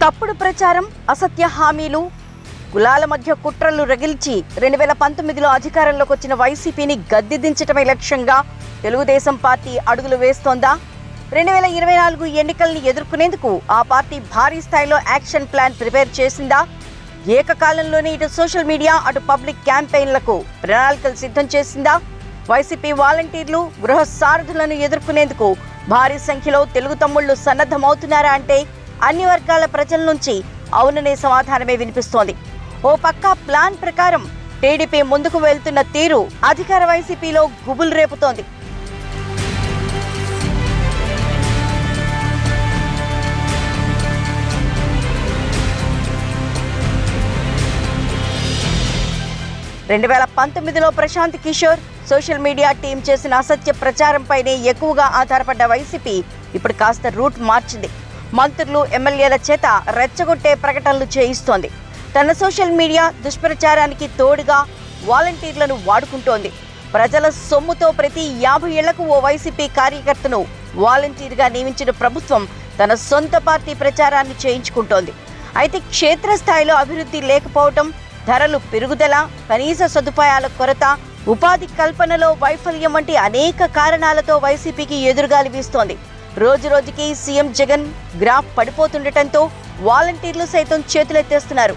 తప్పుడు ప్రచారం, అసత్య హామీలు, కులాల మధ్య కుట్రలు రగిల్చి 2019లో అధికారంలోకి వచ్చిన వైసీపీని గద్దెదించటమే లక్ష్యంగా తెలుగుదేశం పార్టీ అడుగులు వేస్తోందా? 2024 ఎన్నికల్ని ఎదుర్కొనేందుకు ఆ పార్టీ భారీ స్థాయిలో యాక్షన్ ప్లాన్ ప్రిపేర్ చేసిందా? ఏకకాలంలోనే ఇటు సోషల్ మీడియా, అటు పబ్లిక్ క్యాంపెయిన్లకు ప్రణాళికలు సిద్ధం చేసిందా? వైసీపీ వాలంటీర్లు, గృహ సారథులను ఎదుర్కొనేందుకు భారీ సంఖ్యలో తెలుగు తమ్ముళ్లు సన్నద్ధమవుతున్నారా అంటే అన్ని వర్గాల ప్రజల నుంచి అవుననే సమాధానమే వినిపిస్తోంది. ఓ పక్కా ప్లాన్ ప్రకారం టీడీపీ ముందుకు వెళ్తున్న తీరు అధికార వైసీపీలో గుబులు రేపుతోంది. రెండు 2019లో Prashant Kishor social media team చేసిన అసత్య ప్రచారంపైనే ఎక్కువగా ఆధారపడ్డ వైసీపీ ఇప్పుడు కాస్త రూట్ మార్చింది. మంత్రులు, ఎమ్మెల్యేల చేత రెచ్చగొట్టే ప్రకటనలు చేయిస్తోంది. తన సోషల్ మీడియా దుష్ప్రచారానికి తోడుగా వాలంటీర్లను వాడుకుంటోంది. ప్రజల సొమ్ముతో ప్రతి 50 ఏళ్లకు ఓ వైసీపీ కార్యకర్తను వాలంటీర్గా నియమించిన ప్రభుత్వం తన సొంత పార్టీ ప్రచారాన్ని చేయించుకుంటోంది. అయితే క్షేత్రస్థాయిలో అభివృద్ధి లేకపోవటం, ధరలు పెరుగుదల, కనీస సదుపాయాల కొరత, ఉపాధి కల్పనలో వైఫల్యం వంటి అనేక కారణాలతో వైసీపీకి ఎదురుగాలి వీస్తోంది. రోజురోజుకి సీఎం జగన్ గ్రాఫ్ పడిపోతుండటంతో వాలంటీర్లు సైతం చేతులెత్తేస్తున్నారు.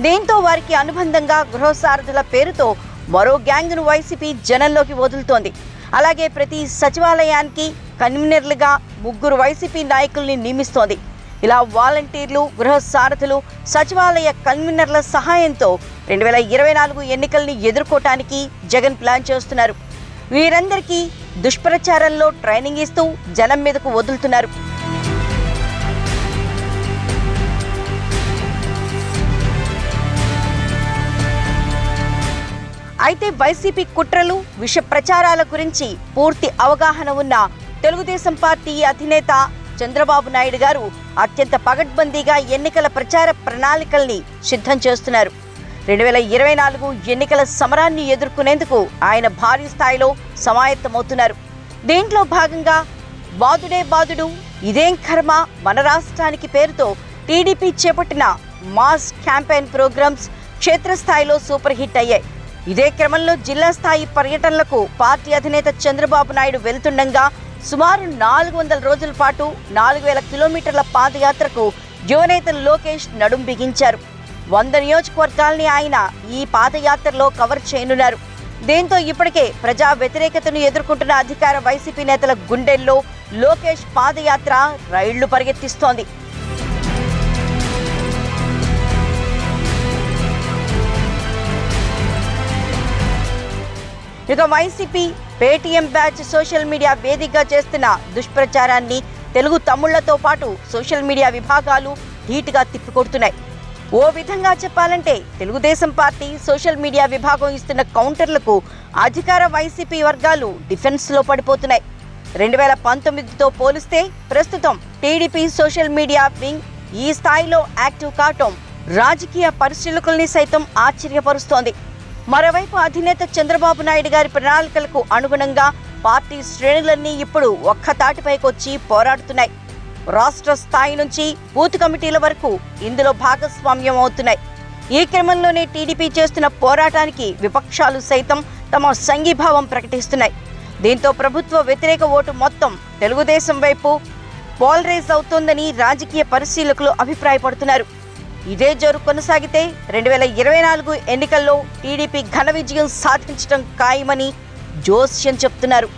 దీంతో వారికి అనుబంధంగా గృహసారథుల పేరుతో మరో గ్యాంగ్ను వైసీపీ జనంలోకి వదులుతోంది. అలాగే ప్రతి సచివాలయానికి కన్వీనర్లుగా 3 వైసీపీ నాయకుల్ని నియమిస్తోంది. ఇలా వాలంటీర్లు, గృహ సారథులు, సచివాలయ కన్వీనర్ల సహాయంతో 2024 ఎన్నికల్ని ఎదుర్కోవటానికి జగన్ ప్లాన్ చేస్తున్నారు. వీరందరికీ దుష్ప్రచారంలో ట్రైనింగ్ ఇస్తూ జనం మీదకు వదులుతున్నారు. అయితే వైసీపీ కుట్రలు, విష ప్రచారాల గురించి పూర్తి అవగాహన ఉన్న తెలుగుదేశం పార్టీ అధినేత చంద్రబాబు నాయుడు గారు అత్యంత పగడ్బందీగా ఎన్నికల ప్రచార ప్రణాళికల్ని సిద్ధం చేస్తున్నారు. 2024 ఎన్నికల సమరాన్ని ఎదుర్కొనేందుకు ఆయన భారీ స్థాయిలో సమాయత్తమవుతున్నారు. దీంట్లో భాగంగా బాదుడే బాదుడు, ఇదేం కర్మ మన రాష్ట్రానికి పేరుతో టీడీపీ చేపట్టిన మాస్ క్యాంపెయిన్ ప్రోగ్రామ్స్ క్షేత్రస్థాయిలో సూపర్ హిట్ అయ్యాయి. ఇదే క్రమంలో జిల్లా స్థాయి పర్యటనలకు పార్టీ అధినేత చంద్రబాబు నాయుడు వెళ్తుండగా సుమారు 400 రోజుల పాటు 4000 కిలోమీటర్ల పాదయాత్రకు యువనేత లోకేష్ నడుం బిగించారు. 100 నియోజకవర్గాల్ని ఆయన ఈ పాదయాత్రలో కవర్ చేయనున్నారు. దీంతో ఇప్పటికే ప్రజా వ్యతిరేకతను ఎదుర్కొంటున్న అధికార వైసీపీ నేతల గుండెల్లో లోకేష్ పాదయాత్ర రైళ్లు పరిగెత్తిస్తోంది. ఇక YCP Paytm batch social media వేదికగా చేస్తున్న దుష్ప్రచారాన్ని తెలుగు తమ్ముళ్లతో పాటు సోషల్ మీడియా విభాగాలు ధీటుగా తిప్పికొడుతున్నాయి. ఓ విధంగా చెప్పాలంటే తెలుగుదేశం పార్టీ సోషల్ మీడియా విభాగం ఇస్తున్న కౌంటర్లకు అధికార వైసీపీ వర్గాలు డిఫెన్స్లో పడిపోతున్నాయి. 2019తో పోలిస్తే ప్రస్తుతం టీడీపీ సోషల్ మీడియా వింగ్ ఈ స్థాయిలో యాక్టివ్ కావటం రాజకీయ పరిశీలకుల్ని సైతం ఆశ్చర్యపరుస్తోంది. మరోవైపు అధినేత చంద్రబాబు నాయుడు గారి ప్రణాళికలకు అనుగుణంగా పార్టీ శ్రేణులన్నీ ఇప్పుడు ఒక్కతాటిపైకొచ్చి పోరాడుతున్నాయి. రాష్ట్ర స్థాయి నుంచి బూత్ కమిటీల వరకు ఇందులో భాగస్వామ్యం అవుతున్నాయి. ఈ క్రమంలోనే టీడీపీ చేస్తున్న పోరాటానికి విపక్షాలు సైతం తమ సంఘీభావం ప్రకటిస్తున్నాయి. దీంతో ప్రభుత్వ వ్యతిరేక ఓటు మొత్తం తెలుగుదేశం వైపు పోలరైజ్ అవుతోందని రాజకీయ పరిశీలకులు అభిప్రాయపడుతున్నారు. ఇదే జోరు కొనసాగితే 2024 ఎన్నికల్లో టీడీపీ ఘన విజయం సాధించడం ఖాయమని జోస్యం చెప్తున్నారు.